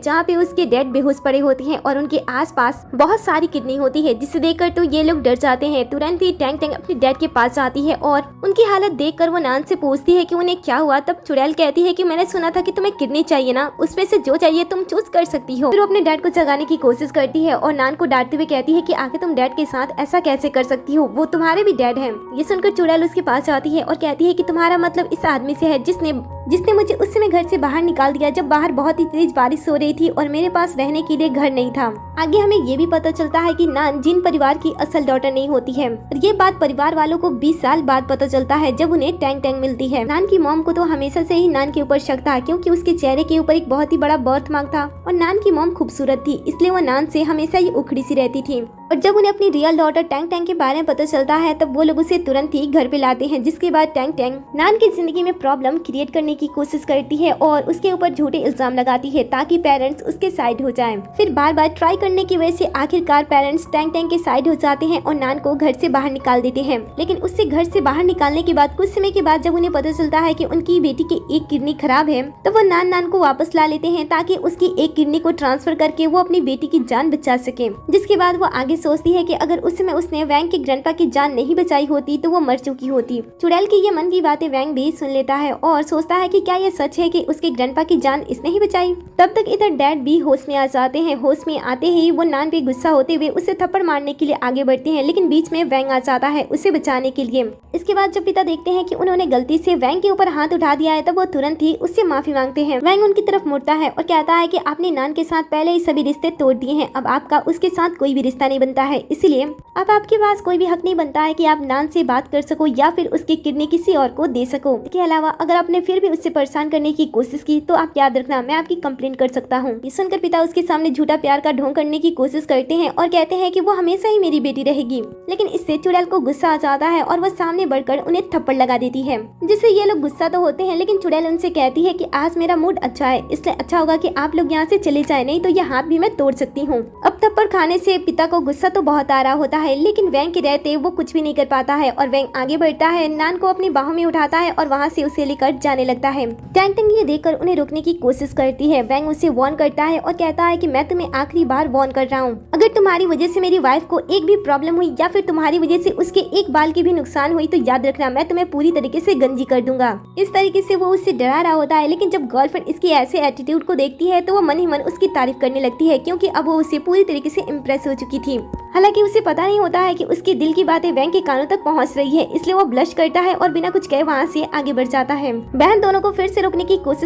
जहाँ पे उसके डैड बेहोश पड़े होते हैं और उनके आसपास बहुत सारी किडनी होती है, जिसे देखकर तो ये लोग डर जाते हैं। तुरंत ही टैंग टैंग अपने डैड के पास जाती है और उनकी हालत देखकर वो नान से पूछती है कि उन्हें क्या हुआ। तब चुड़ैल कहती है कि मैंने सुना था कि तुम्हें किडनी चाहिए ना, उसमें से जो चाहिए तुम चूज कर सकती हो। फिर वो अपने डैड को जगाने की कोशिश करती है और नान को डांटते हुए कहती है कि आगे तुम डैड के साथ ऐसा कैसे कर सकती हो, वो तुम्हारे भी डैड हैं। ये सुनकर चुड़ैल उसके पास आती है और कहती है कि तुम्हारा मतलब इस आदमी से है जिसने मुझे उस समय घर से बाहर निकाल दिया जब बाहर बहुत ही तेज बारिश हो रही थी और मेरे पास रहने के लिए घर नहीं था। आगे हमें ये भी पता चलता है कि नान जिन परिवार की असल डॉटर नहीं होती है, और ये बात परिवार वालों को 20 साल बाद पता चलता है जब उन्हें टैंग टैंग मिलती है। नान की मॉम को तो हमेशा से ही नान के ऊपर शक था, क्योंकि उसके चेहरे के ऊपर एक बहुत ही बड़ा बर्थ मार्क था और नान की मॉम खूबसूरत थी, इसलिए वो नान से हमेशा ही उखड़ी सी रहती थी। और जब उन्हें अपनी रियल डॉटर टैंग टैंग के बारे में पता चलता है तब वो लोग उसे तुरंत ही घर पे लाते हैं, जिसके बाद टैंग टैंग नान की जिंदगी में प्रॉब्लम क्रिएट करने की कोशिश करती है और उसके ऊपर झूठे इल्जाम लगाती है ताकि पेरेंट्स उसके साइड हो जाएं। फिर बार बार ट्राई करने की वजह से आखिरकार पेरेंट्स टैंग टैंग के साइड हो जाते हैं और नान को घर से बाहर निकाल देते हैं। लेकिन उससे घर से बाहर निकालने के बाद कुछ समय के बाद जब उन्हें पता चलता है कि उनकी बेटी की एक किडनी खराब है तो वो नान को वापस ला लेते हैं ताकि उसकी एक किडनी को ट्रांसफर करके वो अपनी बेटी की जान बचा सके। जिसके बाद वो आगे सोचती है कि अगर उस समय उसने वैंग के ग्रैंडपा की जान नहीं बचाई होती तो वो मर चुकी होती। चुड़ैल की ये मन की बातें वैंग भी सुन लेता है और सोचता है कि क्या ये सच है कि उसके ग्रैंडपा की जान इसने ही बचाई। तब तक इधर डैड भी होश में आ जाते हैं। होश में आते ही वो नान पे गुस्सा होते हुए उसे थप्पड़ मारने के लिए आगे बढ़ते हैं, लेकिन बीच में वैंग आ जाता है उसे बचाने के लिए। इसके बाद जब पिता देखते हैं कि उन्होंने गलती से वैंग के ऊपर हाथ उठा दिया है तब वो तुरंत ही उससे माफी मांगते हैं। वैंग उनकी तरफ मुड़ता है और कहता है कि आपने नान के साथ पहले ही सभी रिश्ते तोड़ दिए हैं, अब आपका उसके साथ कोई भी रिश्ता नहीं बनता है, इसलिए अब आपके पास कोई भी हक नहीं बनता है कि आप नान से बात कर सको या फिर उसकी किडनी किसी और को दे सको। इसके अलावा अगर आपने फिर भी उससे परेशान करने की कोशिश की तो आप याद रखना मैं आपकी कंप्लेंट कर सकता हूँ। ये सुनकर पिता उसके सामने झूठा प्यार का ढोंग करने की कोशिश करते हैं और कहते हैं कि वो हमेशा ही मेरी बेटी रहेगी। लेकिन इससे चुड़ैल को गुस्सा आ जाता है और वह सामने बढ़कर उन्हें थप्पड़ लगा देती है, जिससे ये लोग गुस्सा तो होते हैं। लेकिन चुड़ैल उनसे कहती है कि आज मेरा मूड अच्छा है, इसलिए अच्छा होगा कि आप लोग यहाँ से चले जाए, नहीं तो यह हाथ भी मैं तोड़ सकती हूँ। अब थप्पड़ खाने से पिता को गुस्सा तो बहुत आ रहा होता है, लेकिन वैंग के रहते वो कुछ भी नहीं कर पाता है और वैंग आगे बढ़ता है, नान को अपनी बाहों में उठाता है और वहाँ से उसे लेकर जाने लगता है। टैंग टैंग ये देखकर उन्हें रोकने की कोशिश करती है। वैंग उसे वार्न करता है और कहता है कि मैं तुम्हें आखिरी बार वार्न कर रहा हूँ, अगर तुम्हारी वजह से मेरी वाइफ को एक भी प्रॉब्लम हुई या फिर तुम्हारी वजह से उसके एक बाल की भी नुकसान हुई तो याद रखना मैं तुम्हें पूरी तरीके से गंजी कर दूंगा। इस तरीके से वो उससे डरा रहा होता है, लेकिन जब गर्लफ्रेंड इसके ऐसे एटीट्यूड को देखती है तो वो मन ही मन उसकी तारीफ करने लगती है, क्योंकि अब वो उससे पूरी तरीके से इम्प्रेस हो चुकी थी। हालांकि उसे पता नहीं होता है कि उसके दिल की बातें वैंग के कानों तक पहुंच रही है, इसलिए वो ब्लश करता है और बिना कुछ कहे वहां से आगे बढ़ जाता है। बहन दोनों को फिर से रोकने की कोशिश